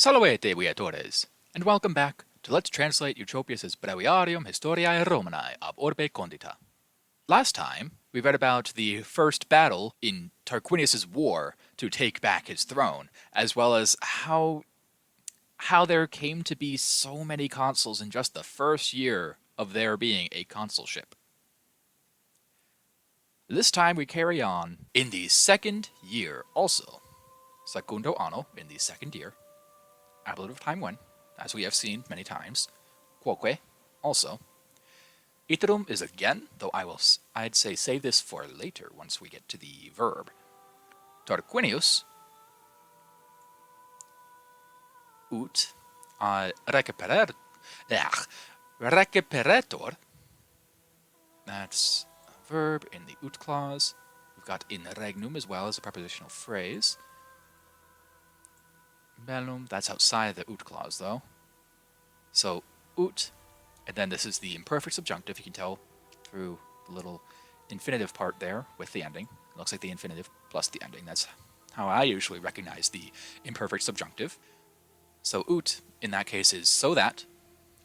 Salvete, viatores, and welcome back to Let's Translate Eutropius' Breviarium Historiae Romanae ab Orbe Condita. Last time, we read about the first battle in Tarquinius' war to take back his throne, as well as how there came to be so many consuls in just the first year of there being a consulship. This time we carry on in the second year also. Secundo anno, in the second year. Ablative time when, as we have seen many times. Quoque, also. Iterum is again, though I'd say save this for later once we get to the verb. Tarquinius ut recuperator. That's a verb in the ut clause. We've got in regnum as well as a prepositional phrase. Bellum, that's outside the ut clause though. So ut, and then this is the imperfect subjunctive. You can tell through the little infinitive part there with the ending. It looks like the infinitive plus the ending. That's how I usually recognize the imperfect subjunctive. So ut, in that case, is so that,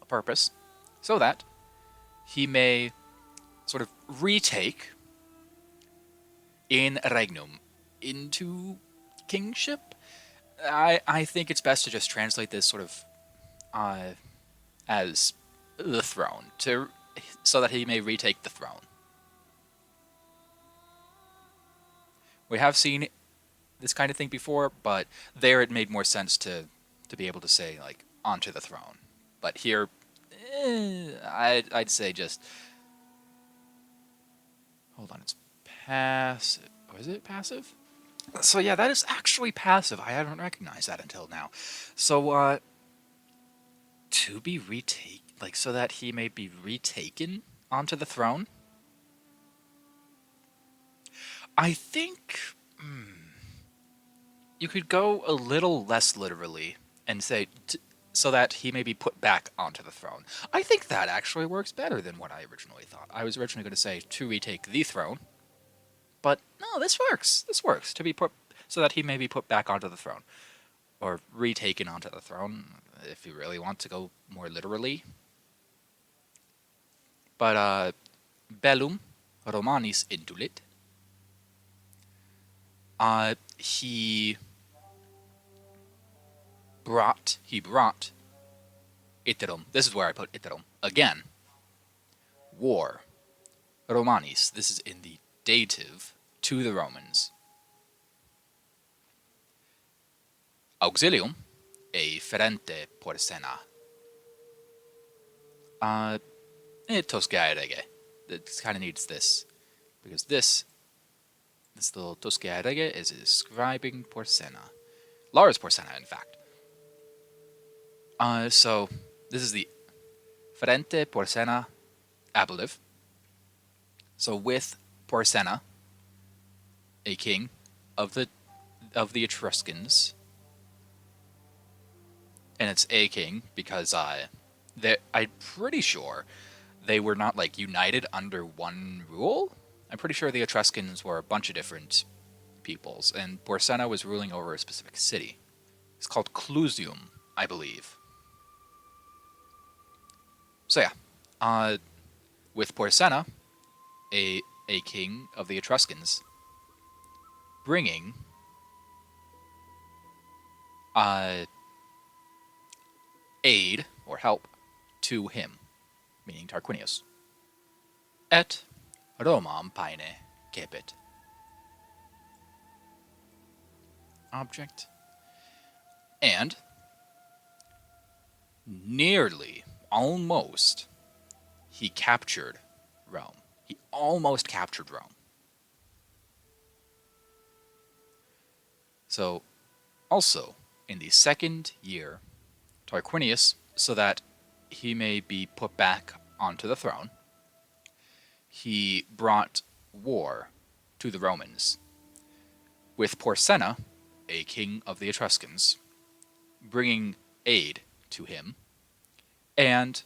a purpose, so that he may sort of retake in regnum into kingship. I think it's best to just translate this sort of as the throne, so that he may retake the throne. We have seen this kind of thing before, but there it made more sense to be able to say, like, onto the throne. But here, I'd say just... Hold on, it's passive. Or is it passive? So yeah, that is actually passive. I haven't recognized that until now. So, to be retaken, like, so that he may be retaken onto the throne? I think you could go a little less literally and say, so that he may be put back onto the throne. I think that actually works better than what I originally thought. I was originally going to say, to retake the throne. But no, this works. This works. To be put, so that he may be put back onto the throne. Or retaken onto the throne, if you really want to go more literally. But, bellum Romanis indulit. He brought iterum. This is where I put iterum. Again, war. Romanis. This is in the dative to the Romans. Auxilium e ferente porcena. Toscae rege. It kind of needs this, because this little Toscae rege is describing porcena. Lars porcena, in fact. So this is the ferente porcena ablative. So with Porcena, a king of the Etruscans, and it's a king because I'm pretty sure they were not, like, united under one rule. I'm pretty sure the Etruscans were a bunch of different peoples, and Porcena was ruling over a specific city. It's called Clusium, I believe. So yeah, with Porcena, a king of the Etruscans, bringing aid or help to him, meaning Tarquinius. Et Romam paene cepit. Object. And nearly, almost, he captured Rome. He almost captured Rome. So, also, in the second year, Tarquinius, so that he may be put back onto the throne, he brought war to the Romans, with Porcena, a king of the Etruscans, bringing aid to him, and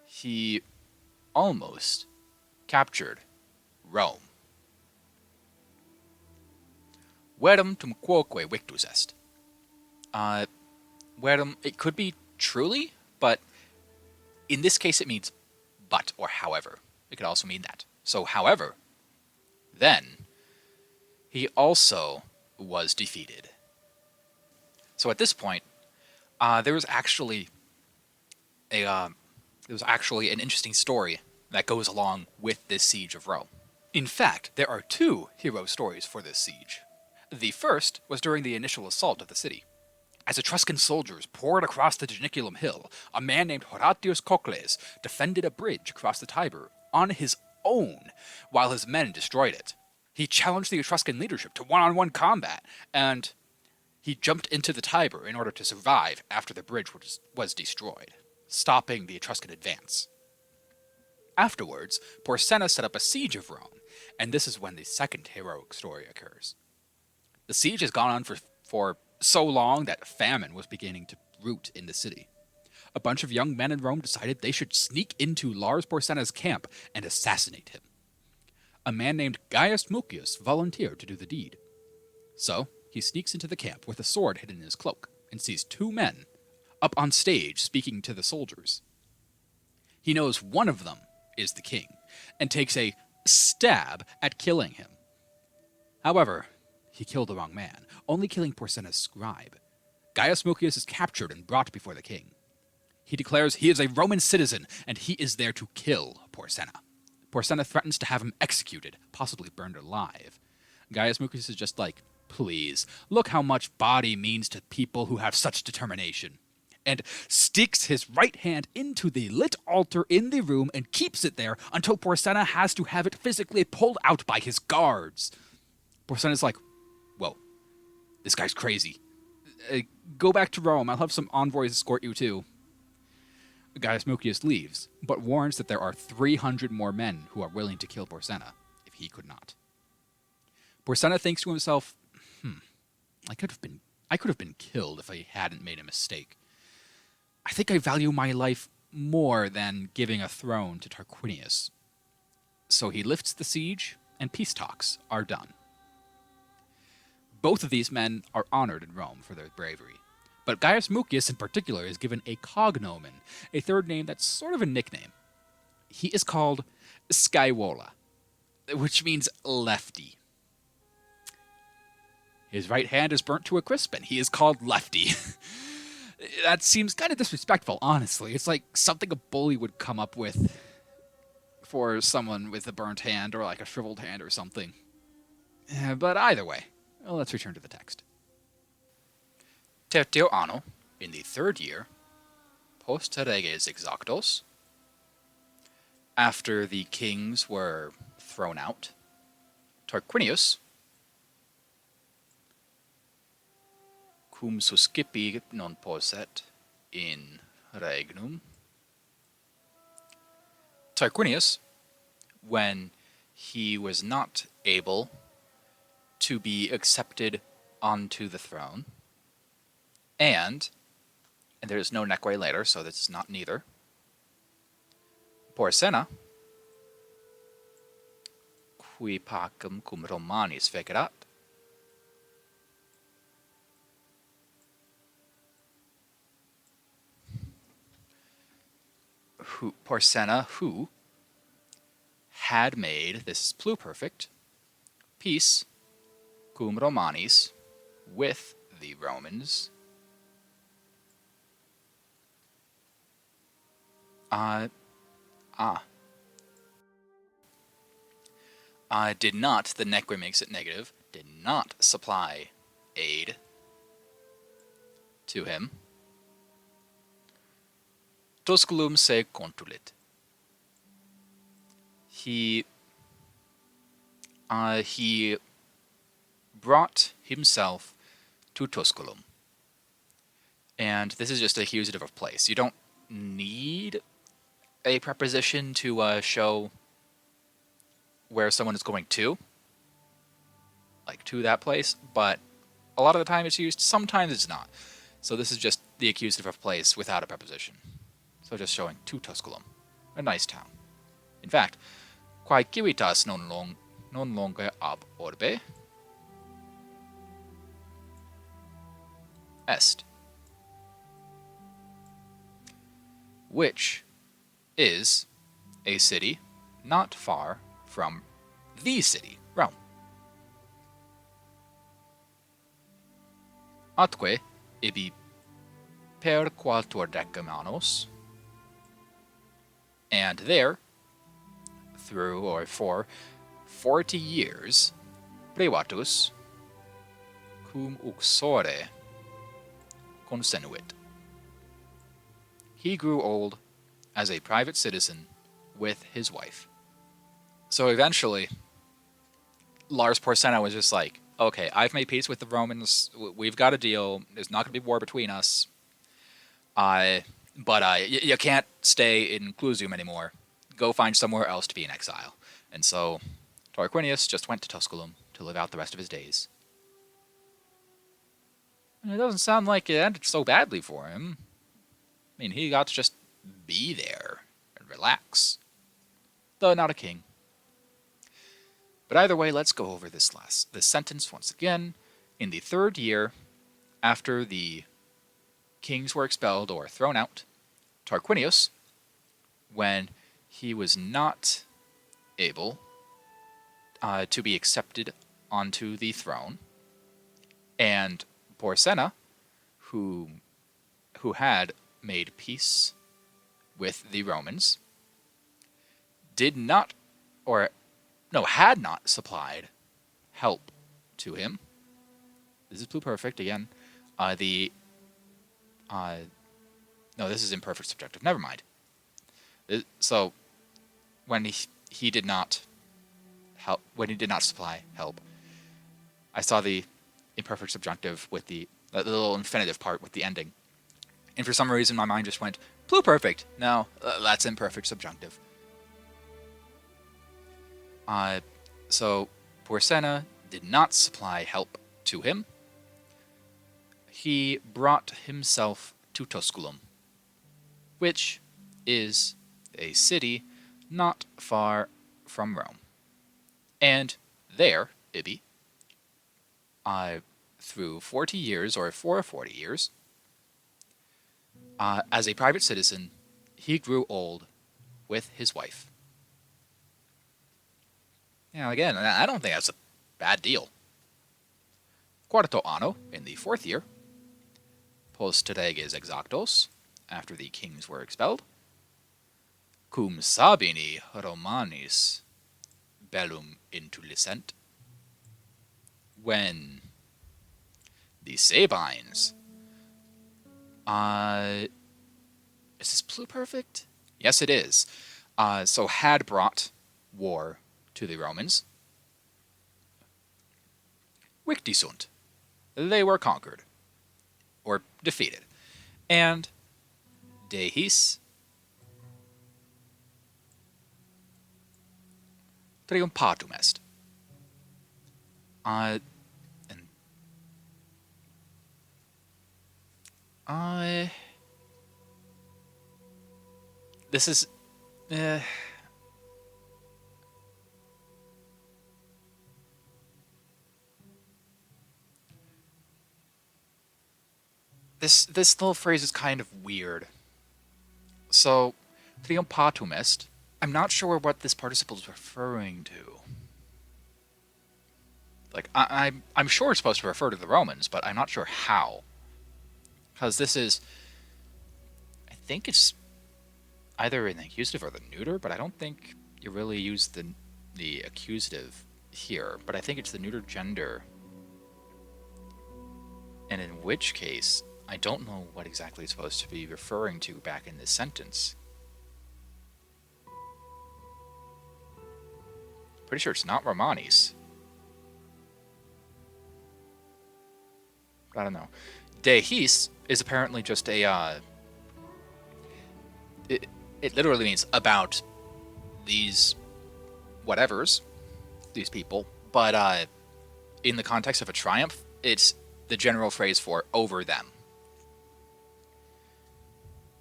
he almost captured Rome. Verum tum quoque victus est. Verum, it could be truly, but in this case it means but or however. It could also mean that. So, however, then he also was defeated. So at this point, there was actually an interesting story that goes along with this siege of Rome. In fact, there are two hero stories for this siege. The first was during the initial assault of the city. As Etruscan soldiers poured across the Janiculum Hill, a man named Horatius Cocles defended a bridge across the Tiber on his own while his men destroyed it. He challenged the Etruscan leadership to one-on-one combat, and he jumped into the Tiber in order to survive after the bridge was destroyed, stopping the Etruscan advance. Afterwards, Porsenna set up a siege of Rome, and this is when the second heroic story occurs. The siege has gone on for so long that famine was beginning to root in the city. A bunch of young men in Rome decided they should sneak into Lars Porsenna's camp and assassinate him. A man named Gaius Mucius volunteered to do the deed. So, he sneaks into the camp with a sword hidden in his cloak and sees two men up on stage speaking to the soldiers. He knows one of them is the king and takes a stab at killing him. However, he killed the wrong man, only killing Porsenna's scribe. Gaius Mucius is captured and brought before the king. He declares he is a Roman citizen and he is there to kill Porsenna. Porsenna threatens to have him executed, possibly burned alive. Gaius Mucius is just like, please, look how much body means to people who have such determination, and sticks his right hand into the lit altar in the room and keeps it there until Porsenna has to have it physically pulled out by his guards. Porsenna's like, whoa, this guy's crazy. Go back to Rome, I'll have some envoys escort you too. Gaius Mucius leaves, but warns that there are 300 more men who are willing to kill Porsenna if he could not. Porsenna thinks to himself, I could have been killed if I hadn't made a mistake. I think I value my life more than giving a throne to Tarquinius. So he lifts the siege, and peace talks are done. Both of these men are honored in Rome for their bravery, but Gaius Mucius in particular is given a cognomen, a third name that's sort of a nickname. He is called Scaevola, which means lefty. His right hand is burnt to a crisp, and he is called Lefty. That seems kind of disrespectful, honestly. It's like something a bully would come up with for someone with a burnt hand or like a shriveled hand or something. But either way, let's return to the text. Tertio anno, in the third year, post reges exactos, after the kings were thrown out, Tarquinius, cum suscipi non posset in regnum. Tarquinius, when he was not able to be accepted onto the throne, and there's no neque later, so this is not neither, Porsenna, qui pacem cum Romanis fecerat, Porsenna, who had made, this is pluperfect, peace cum Romanis, with the Romans, did not, the neque makes it negative, did not supply aid to him. Tusculum se contulit. He brought himself to Tusculum. And this is just an accusative of place. You don't need a preposition to show where someone is going to, like to that place, but a lot of the time it's used, sometimes it's not. So this is just the accusative of place without a preposition. So just showing to Tusculum, a nice town. In fact, quae civitas non longe ab orbe est. which is a city not far from the city, Rome. Atque ibi per quattuordecim annos, and there, through or for 40 years, privatus cum uxore consenuit. He grew old as a private citizen with his wife. So eventually, Lars Porsena was just like, okay, I've made peace with the Romans. We've got a deal. There's not going to be war between us. But you can't stay in Clusium anymore. Go find somewhere else to be in exile. And so Tarquinius just went to Tusculum to live out the rest of his days. And it doesn't sound like it ended so badly for him. I mean, he got to just be there and relax. Though not a king. But either way, let's go over this sentence once again. In the 3rd year after the kings were expelled or thrown out, Tarquinius, when he was not able to be accepted onto the throne, and Porsena, who had made peace with the Romans, had not supplied help to him. This is pluperfect again. No, this is imperfect subjunctive. Never mind. So, when he did not help, when he did not supply help, I saw the imperfect subjunctive with the little infinitive part with the ending, and for some reason my mind just went pluperfect. No, that's imperfect subjunctive. So Porsena did not supply help to him. He brought himself to Tusculum, which is a city not far from Rome. And there, Ibi, through 40 years, or for 40 years, as a private citizen, he grew old with his wife. Now, again, I don't think that's a bad deal. Quarto anno, in the 4th year, post reges exactos, after the kings were expelled, cum Sabini Romanis bellum intulicent, when the Sabines, is this pluperfect? Yes, it is. So had brought war to the Romans. Victisunt. They were conquered, or defeated. And dehis triumpatum est. This is this little phrase is kind of weird. So, triumpatum est, I'm not sure what this participle is referring to. Like, I'm sure it's supposed to refer to the Romans, but I'm not sure how. Because this is, I think it's either in the accusative or the neuter, but I don't think you really use the accusative here. But I think it's the neuter gender. And in which case, I don't know what exactly it's supposed to be referring to back in this sentence. Pretty sure it's not Romanis. I don't know. De his is apparently just a, it literally means about these whatevers, these people, but in the context of a triumph, it's the general phrase for over them.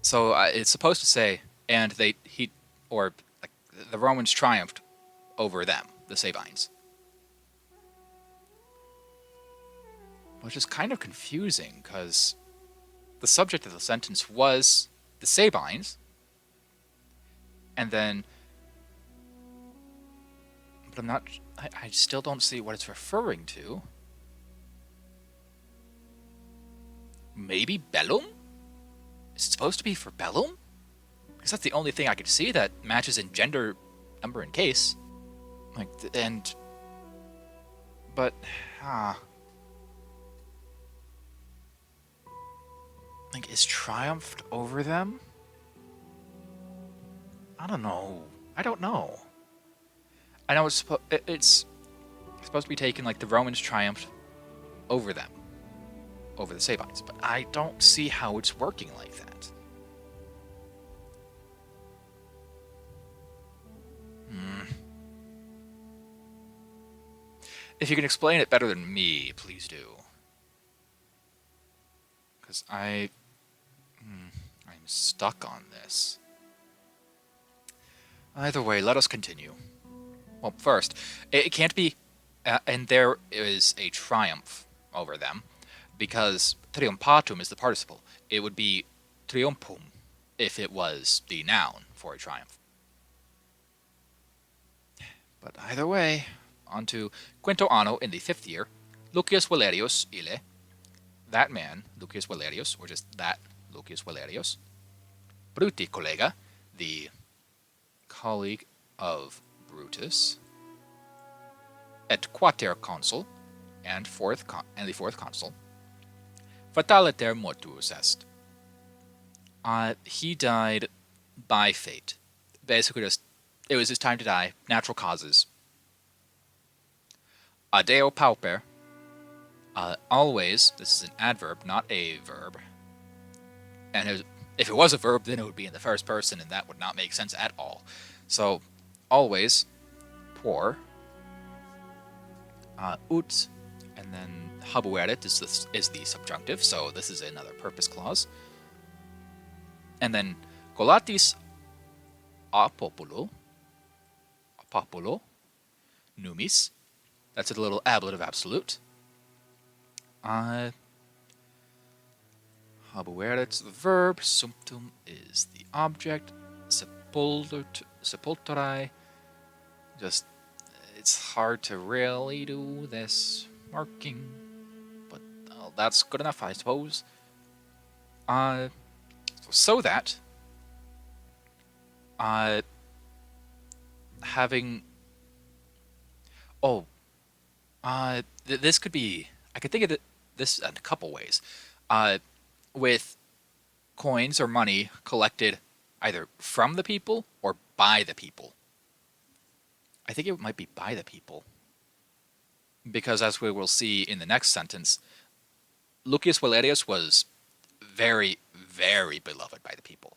So it's supposed to say, and the Romans triumphed over them, the Sabines. Which is kind of confusing, because the subject of the sentence was the Sabines, And then, but I'm not, I still don't see what it's referring to. Maybe Bellum? Is it supposed to be for Bellum? Because that's the only thing I could see that matches in gender, number, and case. Like, and... But, like, is triumphed over them? I don't know. I don't know. I know it's supposed to be taken like the Romans triumphed over them, over the Sabines, but I don't see how it's working like that. If you can explain it better than me, please do. Because I'm stuck on this. Either way, let us continue. Well, first, it can't be, and there is a triumph over them, because triumpatum is the participle. It would be triumphum if it was the noun for a triumph. But either way, on to Quinto Anno in the 5th year, Lucius Valerius Ille, that man, Lucius Valerius, or just that Lucius Valerius, Bruti collega, the colleague of Brutus, et quater consul, and the fourth consul, fataliter mortuus est. He died by fate. Basically, just it was his time to die. Natural causes. Adeo pauper. Always. This is an adverb, not a verb. And if it was a verb, then it would be in the first person, and that would not make sense at all. So, always, poor. Ut, and then habuerit is the subjunctive, so this is another purpose clause. And then collatis a populo, numis, that's a little ablative absolute. Habuerit the verb, sumptum is the object, sepulturae, just, it's hard to really do this marking, but that's good enough, I suppose. So that, having, this could be, I could think of this in a couple ways. With coins or money collected either from the people or by the people. I think it might be by the people. Because as we will see in the next sentence, Lucius Valerius was very, very beloved by the people.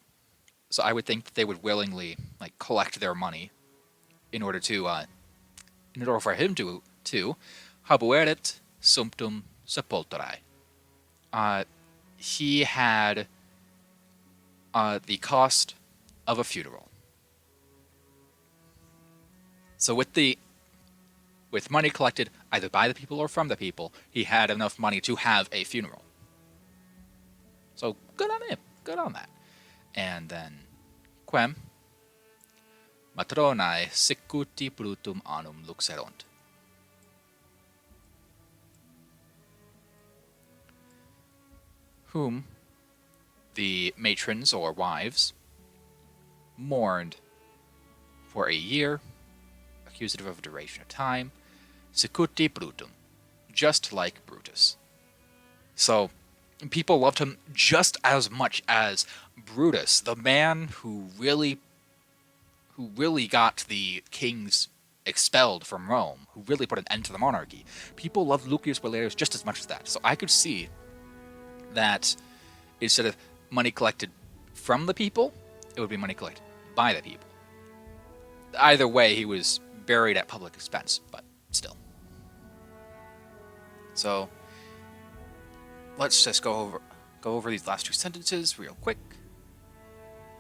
So I would think that they would willingly collect their money in order for him to habuerit sumptum sepulturae. He had the cost of a funeral. So with money collected either by the people or from the people, he had enough money to have a funeral. So good on him. Good on that. And then, quem matronae sicuti brutum annum luxerunt. Whom the matrons or wives mourned for a year, accusative of a duration of time, sicuti brutum, just like Brutus. So people loved him just as much as Brutus, the man who really got the kings expelled from Rome, who really put an end to the monarchy. People loved Lucius Valerius just as much as that. So I could see that instead of money collected from the people, it would be money collected by the people. Either way, he was buried at public expense, but still. So let's just go over these last two sentences real quick.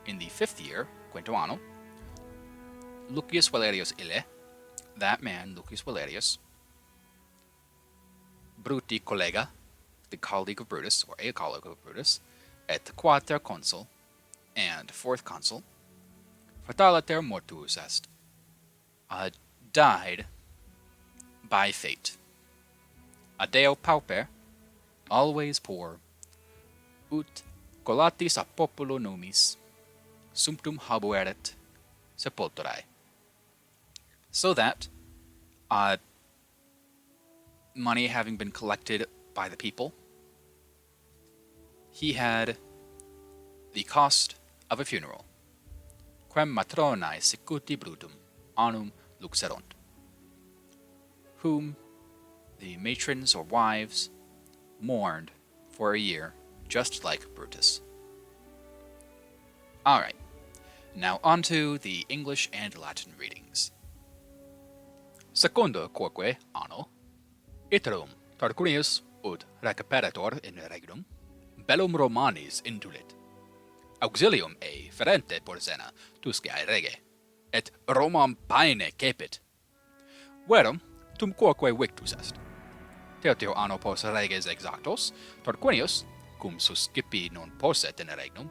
In the 5th year, Quinto Anno, Lucius Valerius Ille, that man, Lucius Valerius, Bruti collega, the colleague of Brutus, or a colleague of Brutus, et quater consul, and 4th consul, Fatalater mortuus est, died by fate. Adeo pauper, always poor, ut collatis a populo nomis, sumptum habueret sepulturae. So that, money having been collected by the people, he had the cost of a funeral. Quem matronae sicuti brutum annum luxerunt, whom the matrons or wives mourned for a year, just like Brutus. Alright, now onto the English and Latin readings. Secundo quoque anno, iterum Tarquinius ut recaperator in regnum, bellum Romanis intulit, auxilium ei ferente Porsena tuscae rege, et Romam paene cepit. Verum tum quoque victus est. Tertio anno post reges exactos, Tarquinius, cum suscipi non posset in regnum,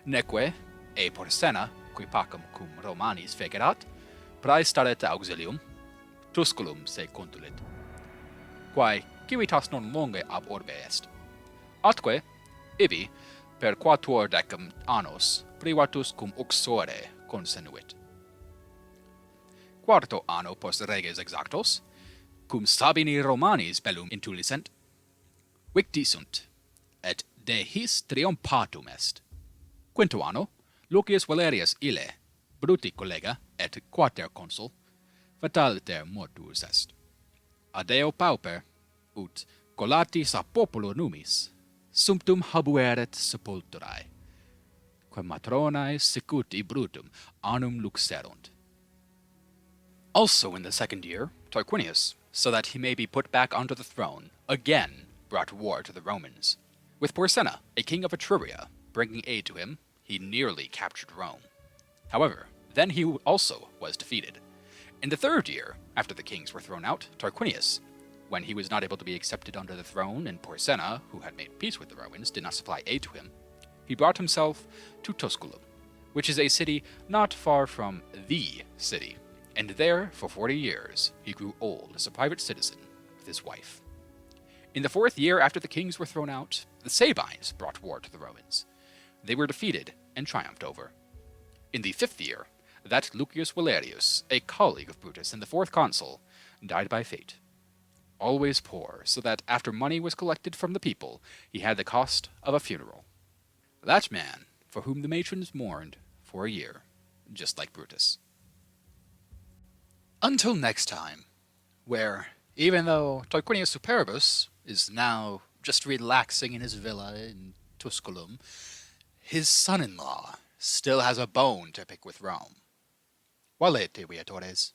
neque e Porsena, qui pacem cum Romanis fecerat, praestaret auxilium, Tusculum se contulit, quae civitas non longe ab orbe est. Atque, ibi, per quatuor decem annos, privatus cum uxore consenuit. Quarto anno post reges exactos, cum Sabini Romanis bellum intulicent, victi sunt, et de his triumphatum est. Quinto anno, Lucius Valerius ille, Bruti collega, et quater consul, fataliter mortuus est. Adeo pauper, ut collatis a populo numis, sumptum habueret sepulturae, quem matronae sicuti brutum annum luxerunt. Also in the second year, Tarquinius, so that he may be put back onto the throne, again brought war to the Romans. With Porsena, a king of Etruria, bringing aid to him, he nearly captured Rome. However, then he also was defeated. In the third year, after the kings were thrown out, Tarquinius, when he was not able to be accepted onto the throne and Porsena, who had made peace with the Romans, did not supply aid to him, he brought himself to Tusculum, which is a city not far from the city, and there, for 40 years, he grew old as a private citizen with his wife. In the fourth year after the kings were thrown out, the Sabines brought war to the Romans. They were defeated and triumphed over. In the fifth year, that Lucius Valerius, a colleague of Brutus and the fourth consul, died by fate. Always poor, so that after money was collected from the people, he had the cost of a funeral. That man, for whom the matrons mourned for a year, just like Brutus. Until next time, where, even though Tarquinius Superbus is now just relaxing in his villa in Tusculum, his son-in-law still has a bone to pick with Rome. Valete, viatores.